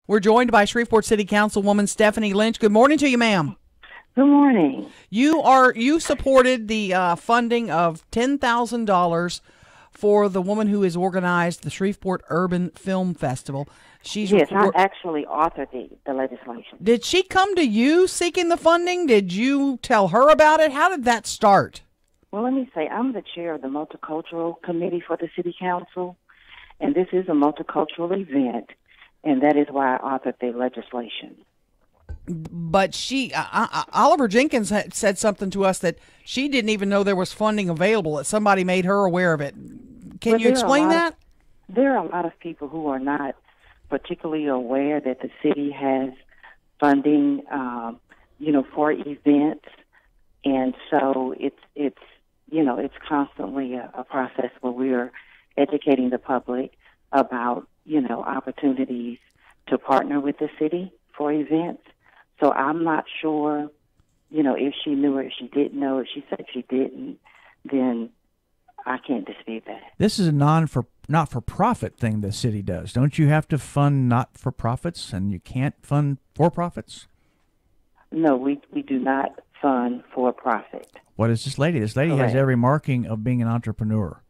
We're joined by Shreveport City Councilwoman Stephanie Lynch. Good morning to you, ma'am. Good morning. You supported the funding of $10,000 for the woman who has organized the Shreveport Urban Film Festival. Yes, I actually authored the legislation. Did she come to you seeking the funding? Did you tell her about it? How did that start? Well, let me say, I'm the chair of the Multicultural Committee for the City Council, and this is a multicultural event, and that is why I authored the legislation. But Oliver Jenkins had said something to us that she didn't even know there was funding available, that somebody made her aware of it. Can you explain that? There are a lot of people who are not particularly aware that the city has funding, for events, and so it's constantly a process where we're educating the public about opportunities to partner with the city for events. So I'm not sure, if she knew or if she didn't know. If she said she didn't, then I can't dispute that. This is a not-for-profit thing the city does. Don't you have to fund not-for-profits, and you can't fund for-profits? No, we do not fund for-profit. What is this lady? This lady Correct. has every marking of being an entrepreneur.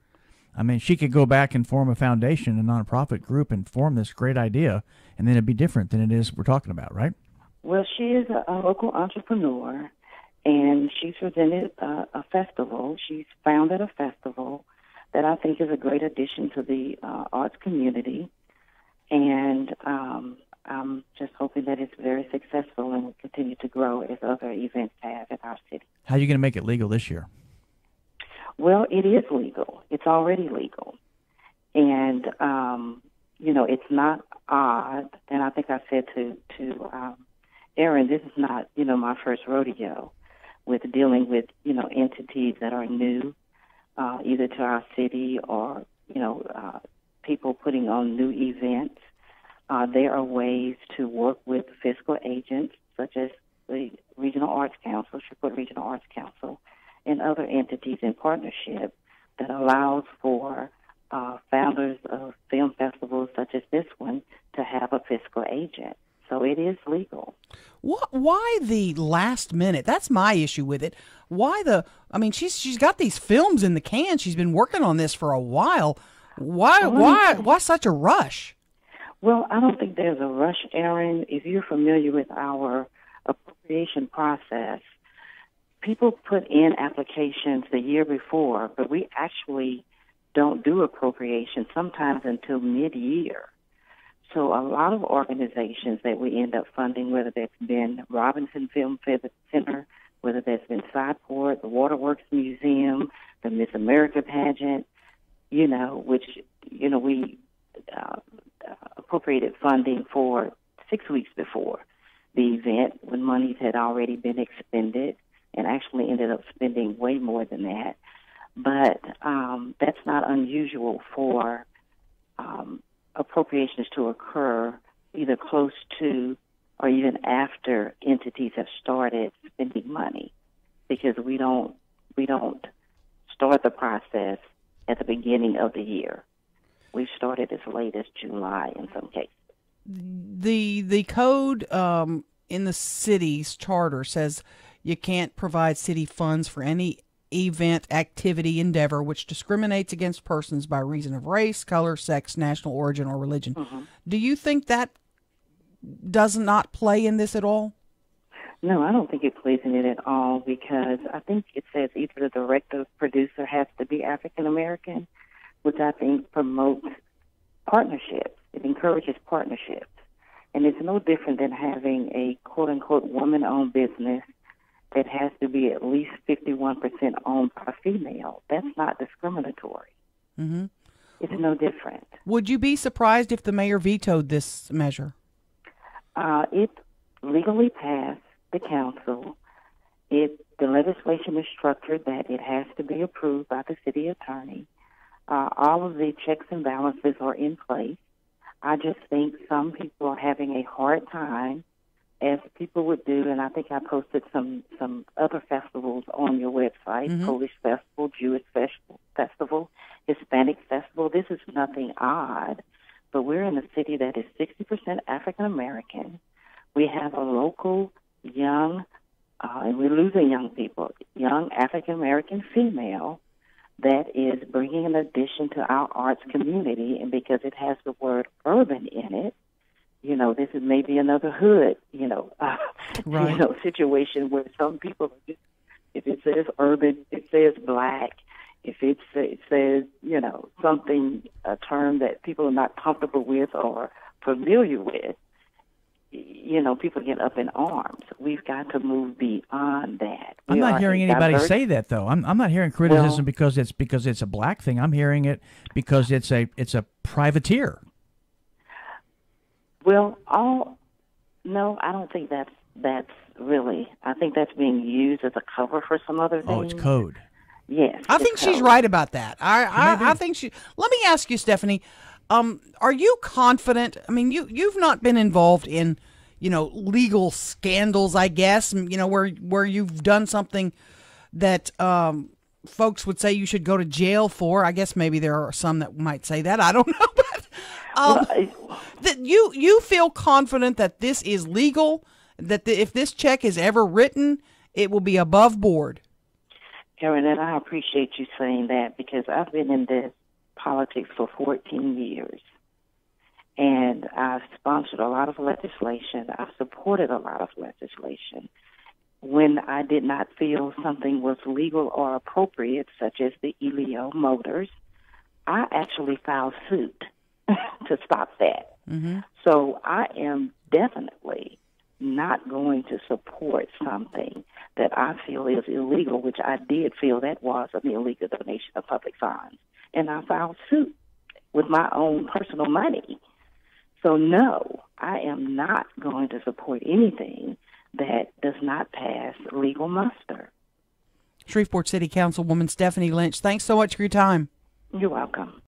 I mean, she could go back and form a foundation, a nonprofit group, and form this great idea, and then it'd be different than it is we're talking about, right? Well, she is a local entrepreneur, and she's presented a festival. She's founded a festival that I think is a great addition to the arts community, and I'm just hoping that it's very successful and will continue to grow as other events have in our city. How are you going to make it legal this year? Well, it is legal. It's already legal. And, it's not odd. And I think I said to Aaron, this is not, my first rodeo with dealing with, entities that are new, either to our city or, people putting on new events. There are ways to work with fiscal agents, such as the Regional Arts Council, Shreveport Regional Arts Council, and other entities in partnership that allows for founders of film festivals such as this one to have a fiscal agent. So it is legal. Why the last minute? That's my issue with it. She's got these films in the can. She's been working on this for a while. Why such a rush? Well, I don't think there's a rush, Aaron. If you're familiar with our appropriation process, people put in applications the year before, but we actually don't do appropriation sometimes until mid-year. So a lot of organizations that we end up funding, whether that's been Robinson Film Center, whether that's been Sideport, the Waterworks Museum, the Miss America pageant, which we appropriated funding for 6 weeks before the event when monies had already been expended, and actually ended up spending way more than that. But that's not unusual for appropriations to occur either close to or even after entities have started spending money, because we don't start the process at the beginning of the year. We've started as late as July in some cases. The code in the city's charter says you can't provide city funds for any event, activity, endeavor which discriminates against persons by reason of race, color, sex, national origin, or religion. Mm-hmm. Do you think that does not play in this at all? No, I don't think it plays in it at all, because I think it says either the director, producer has to be African American, which I think promotes partnerships. It encourages partnerships. And it's no different than having a quote-unquote woman-owned business that has to be at least 51% owned by a female. That's not discriminatory. Mm-hmm. It's no different. Would you be surprised if the mayor vetoed this measure? It legally passed the council. The legislation is structured that it has to be approved by the city attorney. All of the checks and balances are in place. I just think some people are having a hard time, as people would do, and I think I posted some other festivals on your website, mm-hmm. Polish Festival, Jewish Festival, Hispanic Festival. This is nothing odd, but we're in a city that is 60% African American. We have a local young, and we're losing young people, young African American female that is bringing an addition to our arts community, and because it has the word urban in it, this is maybe another hood, right. Situation where some people, if it says urban, it says black. If it says, something, a term that people are not comfortable with or familiar with, people get up in arms. We've got to move beyond that. I'm not hearing anybody say that, though. I'm not hearing criticism because it's a black thing. I'm hearing it because it's a privateer. Well, no, I don't think that's really. I think that's being used as a cover for some other things. Oh, it's code. Yes, I think she's right about that. I think she. Let me ask you, Stephanie. Are you confident? I mean, you've not been involved in, legal scandals, I guess. Where you've done something that folks would say you should go to jail for. I guess maybe there are some that might say that. I don't know, but that you feel confident that this is legal. That if this check is ever written, it will be above board. Erin, and I appreciate you saying that because I've been in this politics for 14 years, and I've sponsored a lot of legislation. I've supported a lot of legislation when I did not feel something was legal or appropriate, such as the Elio Motors. I actually filed suit to stop that. Mm-hmm. So I am definitely not going to support something that I feel is illegal, which I did feel that was an illegal donation of public funds. And I filed suit with my own personal money. So no, I am not going to support anything that does not pass legal muster. Shreveport City Councilwoman Stephanie Lynch, thanks so much for your time. You're welcome.